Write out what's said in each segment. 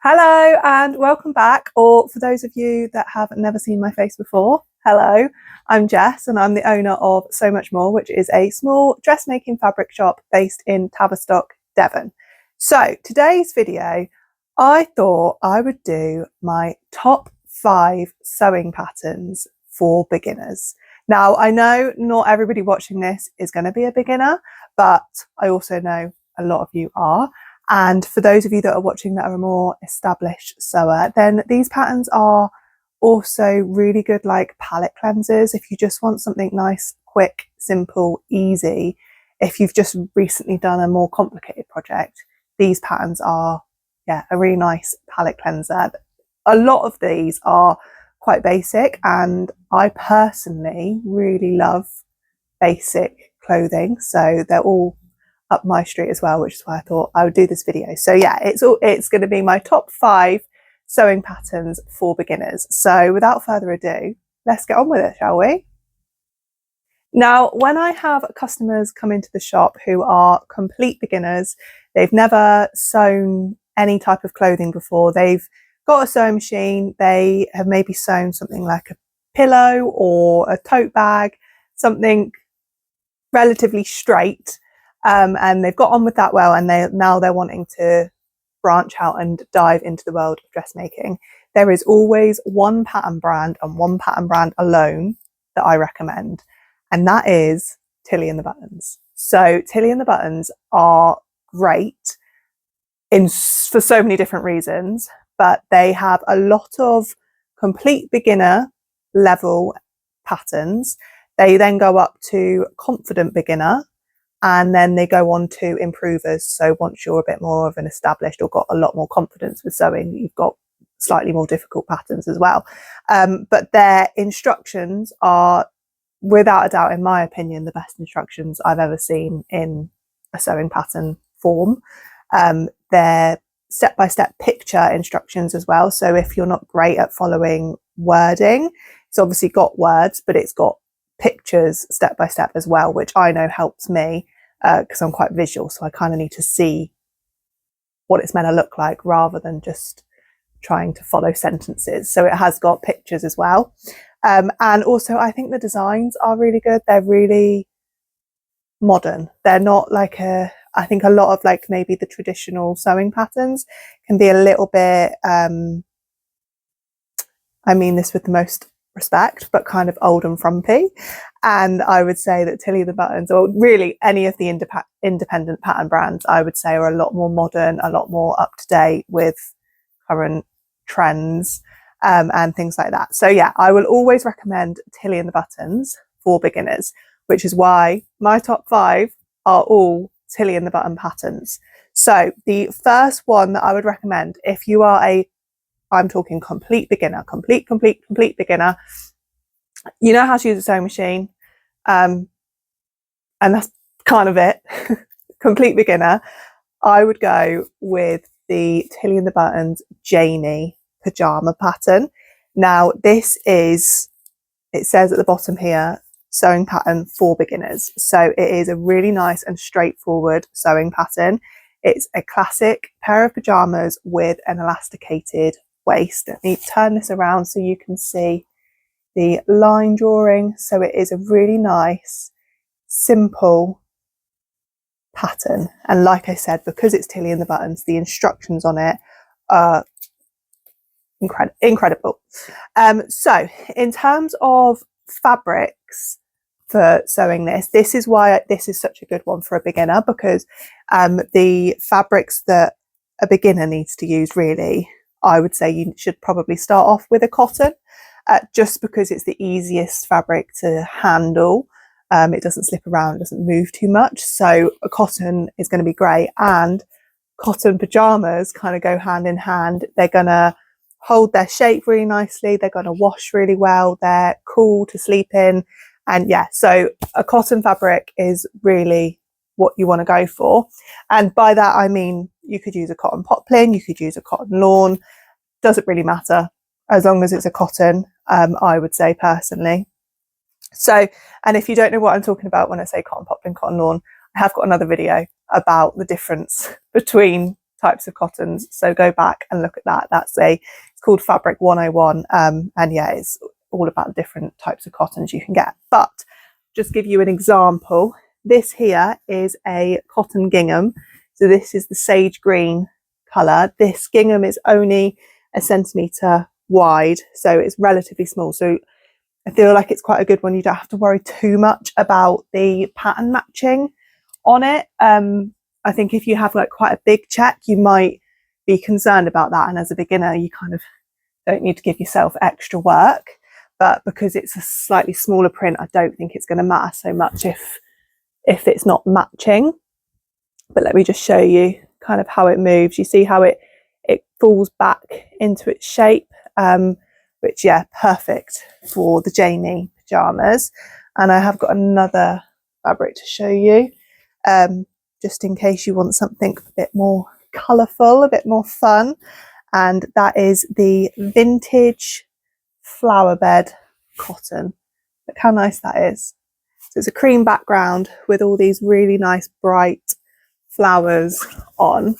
Hello and welcome back, or for those of you that have never seen my face before, hello, I'm Jess and I'm the owner of So Much More, which is a small dressmaking fabric shop based in Tavistock, Devon. So today's video, I thought I would do my top 5 sewing patterns for beginners. Now, I know not everybody watching this is going to be a beginner, but I also know a lot of you are. And for those of you that are watching that are a more established sewer, then these patterns are also really good like palette cleansers. If you just want something nice, quick, simple, easy, if you've just recently done a more complicated project, these patterns are, a really nice palette cleanser. A lot of these are quite basic, and I personally really love basic clothing, so they're all up my street as well, which is why I thought I would do this video. So yeah, it's going to be my top 5 sewing patterns for beginners. So without further ado, let's get on with it, shall we? Now, when I have customers come into the shop who are complete beginners, they've never sewn any type of clothing before, they've got a sewing machine, they have maybe sewn something like a pillow or a tote bag, something relatively straight, and they've got on with that well, and now they're wanting to branch out and dive into the world of dressmaking. There is always one pattern brand and one pattern brand alone that I recommend, and that is Tilly and the Buttons. So Tilly and the Buttons are great for so many different reasons, but they have a lot of complete beginner level patterns. They then go up to confident beginner, and then they go on to improvers. So once you're a bit more of an established or got a lot more confidence with sewing, you've got slightly more difficult patterns as well. But their instructions are, without a doubt, in my opinion, the best instructions I've ever seen in a sewing pattern form. They're step-by-step picture instructions as well. So if you're not great at following wording, it's obviously got words, but it's got pictures step by step as well, which I know helps me because I'm quite visual, so I kind of need to see what it's meant to look like rather than just trying to follow sentences. So it has got pictures as well, and also I think the designs are really good. They're really modern. They're not like I think a lot of like maybe the traditional sewing patterns can be a little bit I mean this with the most respect, but kind of old and frumpy. And I would say that Tilly the Buttons, or really any of the independent pattern brands, I would say are a lot more modern, a lot more up to date with current trends and things like that. So yeah, I will always recommend Tilly and the Buttons for beginners, which is why my top 5 are all Tilly and the Button patterns. So the first one that I would recommend, if you are I'm talking complete beginner, complete beginner, you know how to use a sewing machine, and that's kind of it. Complete beginner, I would go with the Tilly and the Buttons Janie Pajama pattern. Now this is, it says at the bottom here, sewing pattern for beginners. So it is a really nice and straightforward sewing pattern. It's a classic pair of pajamas with an elasticated waist. Let me turn this around so you can see the line drawing. So it is a really nice, simple pattern. And like I said, because it's Tilly and the Buttons, the instructions on it are incredible. So in terms of fabrics for sewing this is why this is such a good one for a beginner, because the fabrics that a beginner needs to use, really, I would say you should probably start off with a cotton, just because it's the easiest fabric to handle. It doesn't slip around, doesn't move too much. So a cotton is going to be great, and cotton pajamas kind of go hand in hand. They're going to hold their shape really nicely. They're going to wash really well. They're cool to sleep in. And yeah, so a cotton fabric is really what you want to go for. And by that, I mean, you could use a cotton poplin, you could use a cotton lawn, doesn't really matter as long as it's a cotton, I would say personally. So, and if you don't know what I'm talking about when I say cotton poplin, cotton lawn, I have got another video about the difference between types of cottons, so go back and look at that. It's called Fabric 101, and yeah, it's all about the different types of cottons you can get. But just give you an example, this here is a cotton gingham, so this is the sage green colour. This gingham is only a centimetre wide, so it's relatively small, so I feel like it's quite a good one. You don't have to worry too much about the pattern matching on it. I think if you have like quite a big check, you might be concerned about that, and as a beginner you kind of don't need to give yourself extra work, but because it's a slightly smaller print, I don't think it's going to matter so much if it's not matching. But let me just show you kind of how it moves. You see how it falls back into its shape, which, yeah, perfect for the Janie pajamas. And I have got another fabric to show you, just in case you want something a bit more colourful, a bit more fun. And that is the vintage flower bed cotton. Look how nice that is. So it's a cream background with all these really nice bright flowers on.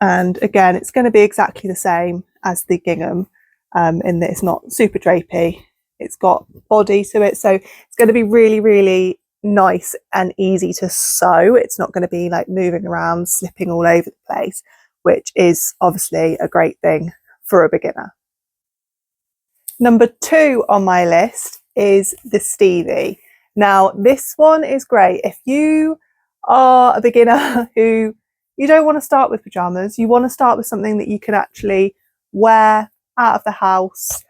And again, it's going to be exactly the same as the gingham, in that it's not super drapey. It's got body to it, so it's going to be really, really nice and easy to sew. It's not going to be like moving around, slipping all over the place, which is obviously a great thing for a beginner. Number 2 on my list is the Stevie. Now, this one is great if you are a beginner who you don't want to start with pajamas. You want to start with something that you can actually wear out of the house.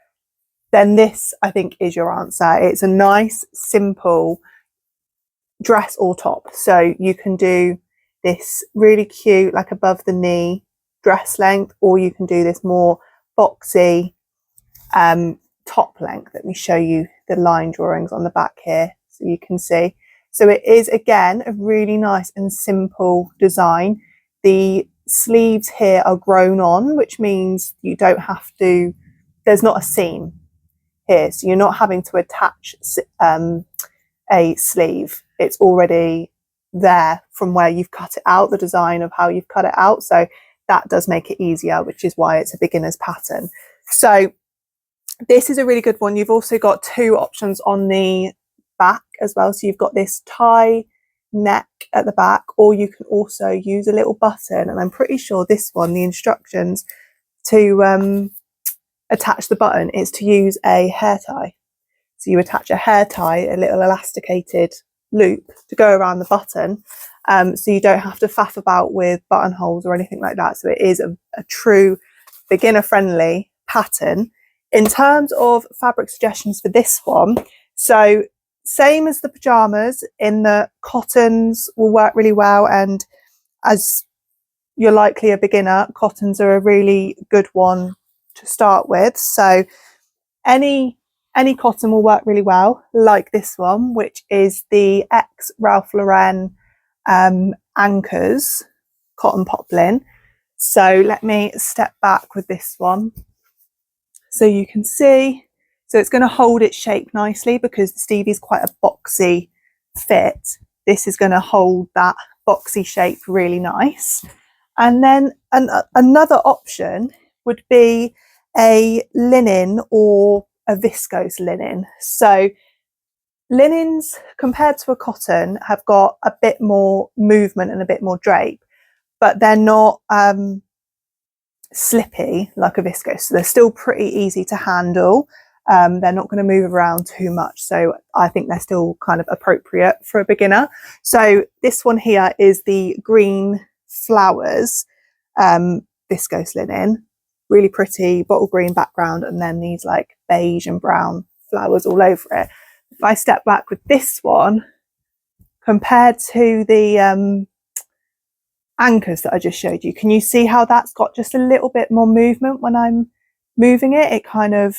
Then this, I think, is your answer. It's a nice, simple dress or top. So you can do this really cute, like above the knee dress length, or you can do this more boxy top length. Let me show you the line drawings on the back here so you can see. So it is, again, a really nice and simple design. The sleeves here are grown on, which means you don't have to, there's not a seam here, so you're not having to attach a sleeve. It's already there from where you've cut it out, the design of how you've cut it out, so that does make it easier, which is why it's a beginner's pattern. So this is a really good one. You've also got 2 options on the back as well, so you've got this tie neck at the back, or you can also use a little button, and I'm pretty sure this one, the instructions to attach the button is to use a hair tie. So you attach a hair tie, a little elasticated loop to go around the button, so you don't have to faff about with buttonholes or anything like that. So it is a true beginner friendly pattern. In terms of fabric suggestions for this one, so same as the pajamas in the cottons will work really well, and as you're likely a beginner, cottons are a really good one to start with. So any cotton will work really well, like this one, which is the ex Ralph Lauren Anchors cotton poplin. So let me step back with this one so you can see. So it's going to hold its shape nicely because the Stevie is quite a boxy fit. This is going to hold that boxy shape really nice. And then another option would be a linen or a viscose linen. So linens, compared to a cotton, have got a bit more movement and a bit more drape, but they're not slippy like a viscose. So they're still pretty easy to handle. They're not going to move around too much, so I think they're still kind of appropriate for a beginner. So this one here is the green flowers viscose linen, really pretty bottle green background, and then these like beige and brown flowers all over it. If I step back with this one, compared to the anchors that I just showed you, can you see how that's got just a little bit more movement when I'm moving it? It kind of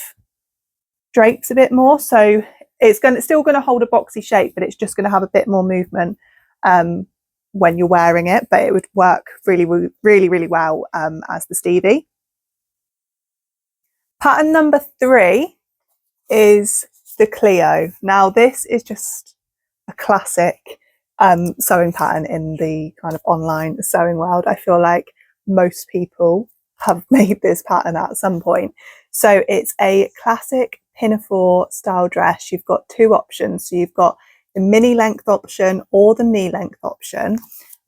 drapes a bit more, so it's still going to hold a boxy shape, but it's just going to have a bit more movement when you're wearing it, but it would work really, really, really well as the Stevie. Pattern number 3 is the Cleo. Now this is just a classic sewing pattern in the kind of online sewing world. I feel like most people have made this pattern at some point. So it's a classic pinafore style dress. You've got two options. So you've got the mini length option or the knee length option.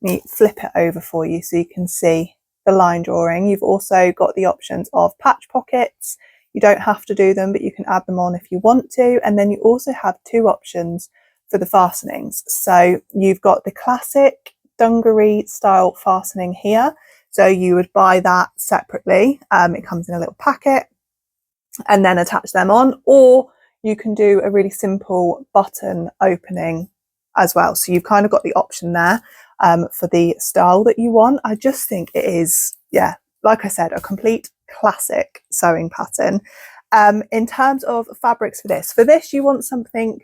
Let me flip it over for you so you can see the line drawing. You've also got the options of patch pockets. You don't have to do them, but you can add them on if you want to. And then you also have two options for the fastenings. So you've got the classic dungaree style fastening here. So you would buy that separately. It comes in a little packet and then attach them on, or you can do a really simple button opening as well. So you've kind of got the option there for the style that you want. I just think it is, yeah, like I said, a complete classic sewing pattern. In terms of fabrics for this you want something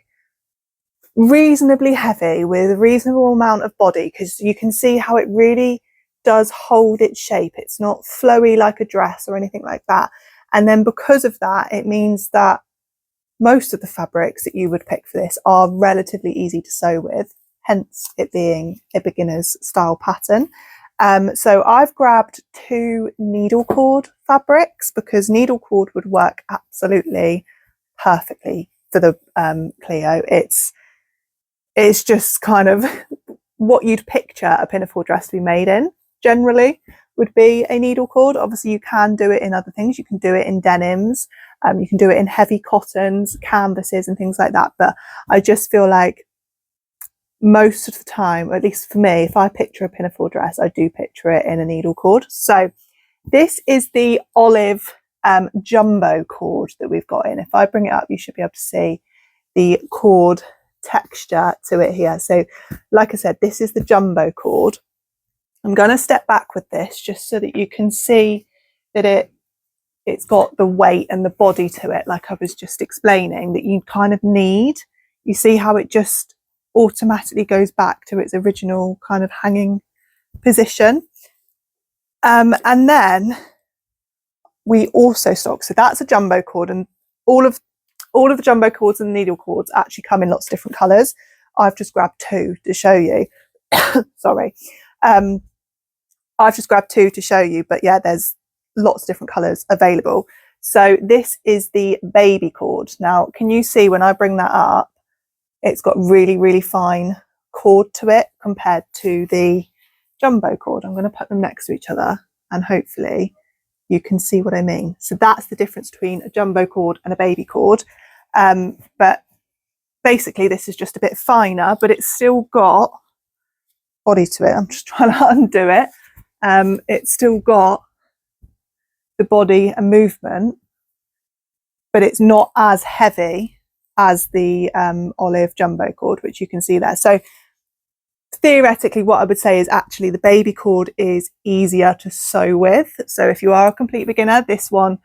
reasonably heavy with a reasonable amount of body, because you can see how it really does hold its shape. It's not flowy like a dress or anything like that. And then because of that, it means that most of the fabrics that you would pick for this are relatively easy to sew with, hence it being a beginner's style pattern. So I've grabbed two needle cord fabrics because needle cord would work absolutely perfectly for the Cleo. It's just kind of what you'd picture a pinafore dress to be made in, generally, would be a needle cord. Obviously, you can do it in other things. You can do it in denims. You can do it in heavy cottons, canvases and things like that. But I just feel like most of the time, at least for me, if I picture a pinafore dress, I do picture it in a needle cord. So this is the olive jumbo cord that we've got in. If I bring it up, you should be able to see the cord texture to it here. So like I said, this is the jumbo cord. I'm going to step back with this just so that you can see that it's got the weight and the body to it, like I was just explaining, that you kind of need. You see how it just automatically goes back to its original kind of hanging position. And then we also stock, so that's a jumbo cord, and all of the jumbo cords and needle cords actually come in lots of different colours. I've just grabbed two to show you. Sorry. I've just grabbed two to show you, but yeah, there's lots of different colours available. So this is the baby cord. Now, can you see when I bring that up, it's got really, really fine cord to it compared to the jumbo cord. I'm going to put them next to each other and hopefully you can see what I mean. So that's the difference between a jumbo cord and a baby cord. But basically this is just a bit finer, but it's still got body to it. I'm just trying to undo it. It's still got the body and movement, but it's not as heavy as the olive jumbo cord, which you can see there. So theoretically, what I would say is actually the baby cord is easier to sew with. So if you are a complete beginner, this one,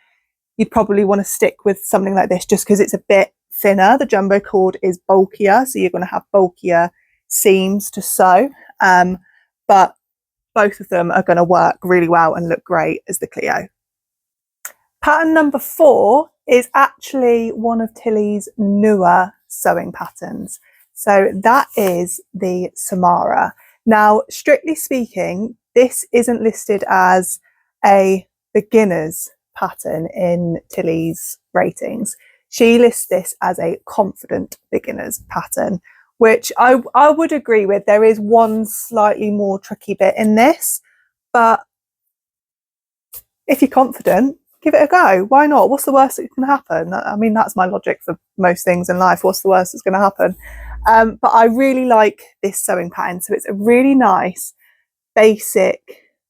you'd probably want to stick with something like this just because it's a bit thinner. The jumbo cord is bulkier, so you're going to have bulkier seams to sew. But both of them are going to work really well and look great as the Cleo. Pattern number 4 is actually one of Tilly's newer sewing patterns. So that is the Samara. Now, strictly speaking, this isn't listed as a beginner's pattern in Tilly's ratings. She lists this as a confident beginner's pattern, which I would agree with. There is one slightly more tricky bit in this, but if you're confident, give it a go. Why not? What's the worst that can happen? I mean, that's my logic for most things in life. What's the worst that's going to happen? But I really like this sewing pattern. So it's a really nice basic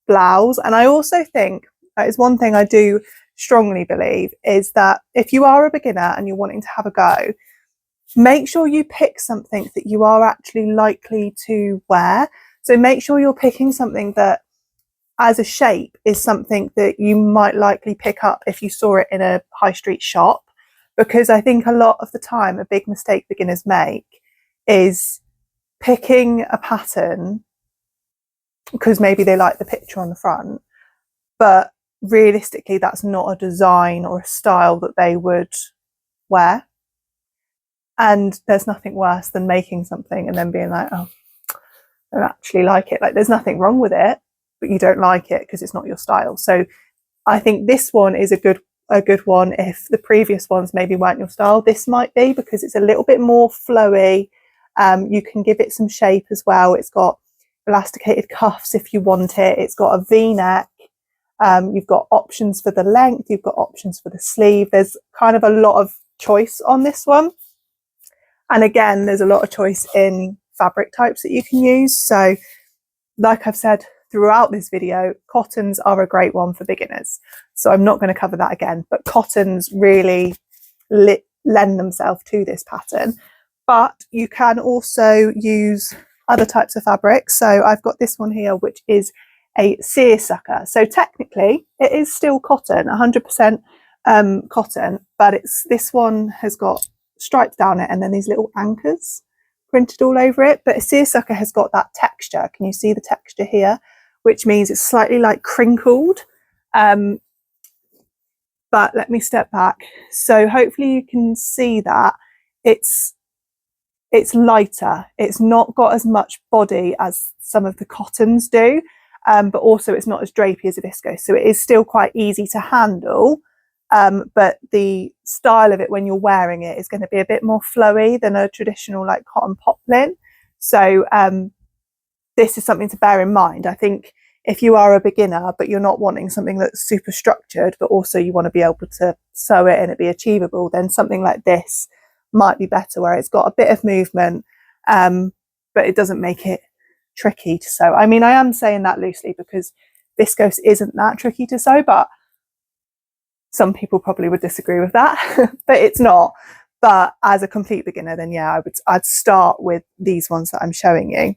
blouse. And I also think that is one thing I do strongly believe is that if you are a beginner and you're wanting to have a go, make sure you pick something that you are actually likely to wear. So make sure you're picking something that as a shape is something that you might likely pick up if you saw it in a high street shop, because I think a lot of the time a big mistake beginners make is picking a pattern because maybe they like the picture on the front, but realistically that's not a design or a style that they would wear. And there's nothing worse than making something and then being like, oh, don't actually like it. Like, there's nothing wrong with it, but you don't like it because it's not your style. So I think this one is a good one. If the previous ones maybe weren't your style, this might be, because it's a little bit more flowy. You can give it some shape as well. It's got elasticated cuffs if you want it. It's got a V-neck. You've got options for the length. You've got options for the sleeve. There's kind of a lot of choice on this one. And again, there's a lot of choice in fabric types that you can use. So like I've said throughout this video, cottons are a great one for beginners. So I'm not going to cover that again, but cottons really lend themselves to this pattern. But you can also use other types of fabric. So I've got this one here, which is a seersucker. So technically it is still cotton, 100% cotton, but this one has got stripes down it and then these little anchors printed all over it. But a seersucker has got that texture. Can you see the texture here? Which means it's slightly like crinkled. But let me step back. So hopefully you can see that it's lighter. It's not got as much body as some of the cottons do, but also it's not as drapey as a viscose. So it is still quite easy to handle. But the style of it when you're wearing it is going to be a bit more flowy than a traditional like cotton poplin. So this is something to bear in mind. I think if you are a beginner but you're not wanting something that's super structured, but also you want to be able to sew it and it be achievable, then something like this might be better, where it's got a bit of movement, but it doesn't make it tricky to sew. I mean, I am saying that loosely because viscose isn't that tricky to sew, but some people probably would disagree with that, but it's not. But as a complete beginner, then yeah, I'd start with these ones that I'm showing you.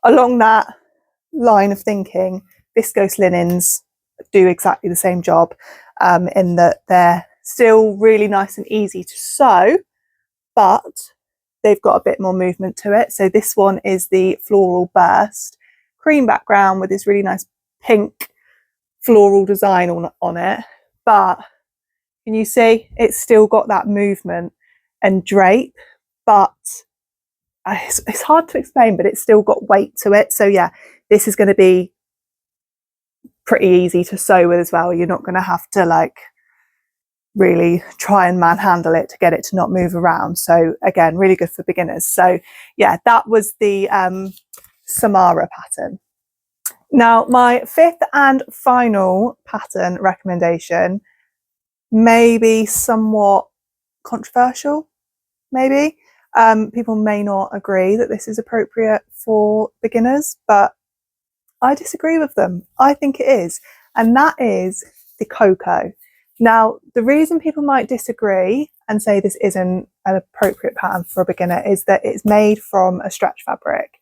Along that line of thinking, viscose linens do exactly the same job, in that they're still really nice and easy to sew, but they've got a bit more movement to it. So this one is the Floral Burst, cream background with this really nice pink floral design on it, but can you see it's still got that movement and drape, but it's hard to explain, but it's still got weight to it. So yeah, this is going to be pretty easy to sew with as well. You're not going to have to like really try and manhandle it to get it to not move around. So again, really good for beginners. So yeah, that was the Samara pattern. Now, my fifth and final pattern recommendation may be somewhat controversial, maybe. People may not agree that this is appropriate for beginners, but I disagree with them. I think it is, and that is the Coco. Now, the reason people might disagree and say this isn't an appropriate pattern for a beginner is that it's made from a stretch fabric.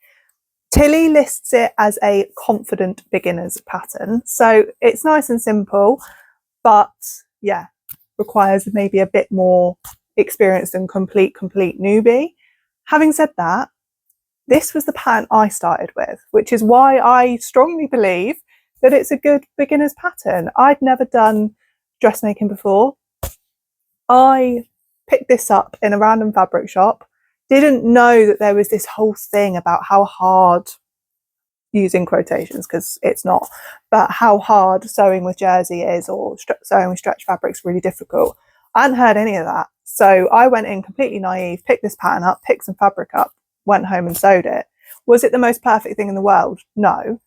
Tilly lists it as a confident beginner's pattern, so it's nice and simple, but yeah, requires maybe a bit more experience than complete newbie. Having said that, this was the pattern I started with, which is why I strongly believe that it's a good beginner's pattern. I'd never done dressmaking before. I picked this up in a random fabric shop, didn't know that there was this whole thing about how hard, using quotations because it's not, but how hard sewing with jersey is, or sewing with stretch fabric is really difficult. I hadn't heard any of that. So I went in completely naive, picked this pattern up, picked some fabric up, went home and sewed it. Was it the most perfect thing in the world? No.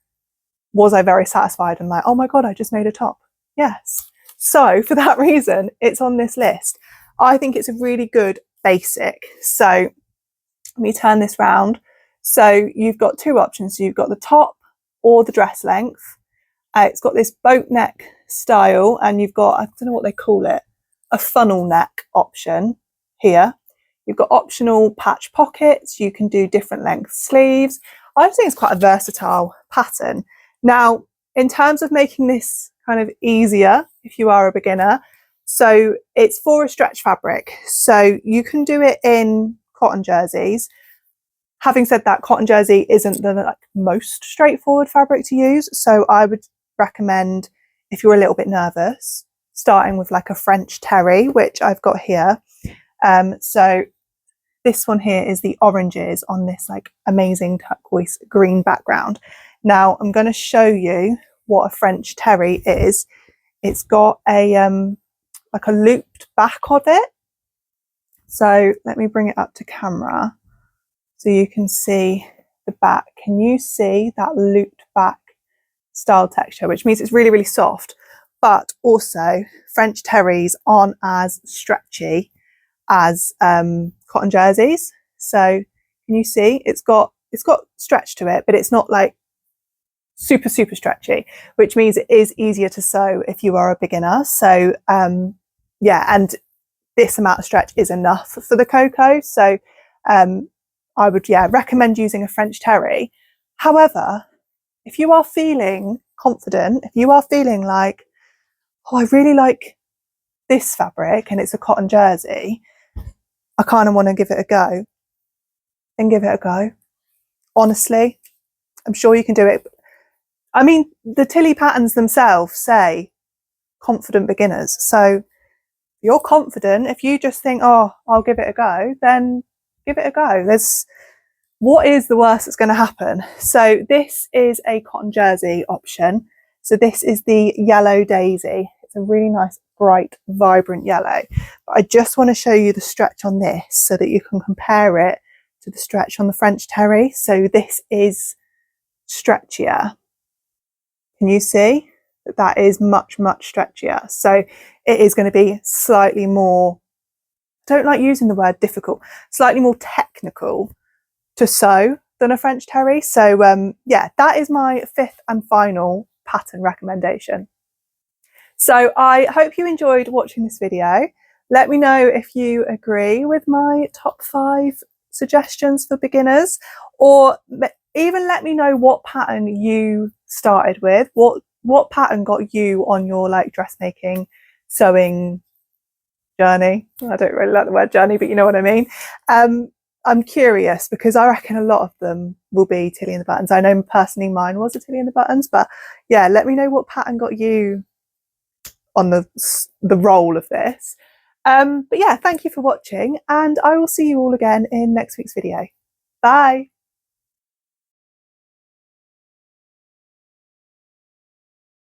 Was I very satisfied and like, oh my God, I just made a top? Yes. So for that reason, it's on this list. I think it's a really good basic. So let me turn this round. So you've got two options. So you've got the top or the dress length. It's got this boat neck style, and you've got, I don't know what they call it, a funnel neck option here. You've got optional patch pockets. You can do different length sleeves. I think it's quite a versatile pattern. Now, in terms of making this kind of easier, if you are a beginner, so it's for a stretch fabric. So you can do it in cotton jerseys. Having said that, cotton jersey isn't the most straightforward fabric to use. So I would recommend, if you're a little bit nervous, starting with like a French terry, which I've got here. So this one here is the oranges on this like amazing turquoise green background. Now I'm going to show you what a French terry is. It's got a like a looped back of it. So let me bring it up to camera so you can see the back. Can you see that looped back style texture, which means it's really, really soft, but also French terries aren't as stretchy as cotton jerseys. So can you see it's got stretch to it, but it's not like super stretchy, which means it is easier to sew if you are a beginner. So yeah, and this amount of stretch is enough for the Coco. So I would recommend using a French terry. However, if you are feeling confident, if you are feeling like, oh, I really like this fabric and it's a cotton jersey, I kind of want to give it a go, then give it a go. Honestly, I'm sure you can do it. I mean, the Tilly patterns themselves say confident beginners. So you're confident. If you just think, oh, I'll give it a go, then give it a go. What is the worst that's going to happen? So this is a cotton jersey option. So this is the yellow daisy. It's a really nice, bright, vibrant yellow. But I just want to show you the stretch on this so that you can compare it to the stretch on the French terry. So this is stretchier. Can you see that that is much stretchier? So it is going to be slightly more, I don't like using the word difficult, slightly more technical to sew than a French terry. So yeah, that is my fifth and final pattern recommendation. So I hope you enjoyed watching this video. Let me know if you agree with my top 5 suggestions for beginners, or even let me know what pattern you started with. What pattern got you on your like dressmaking sewing journey? I don't really like the word journey, but you know what I mean. I'm curious because I reckon a lot of them will be Tilly and the Buttons. I know personally mine was a Tilly and the Buttons, but yeah, let me know what pattern got you on the roll of this. But yeah, thank you for watching, and I will see you all again in next week's video. Bye.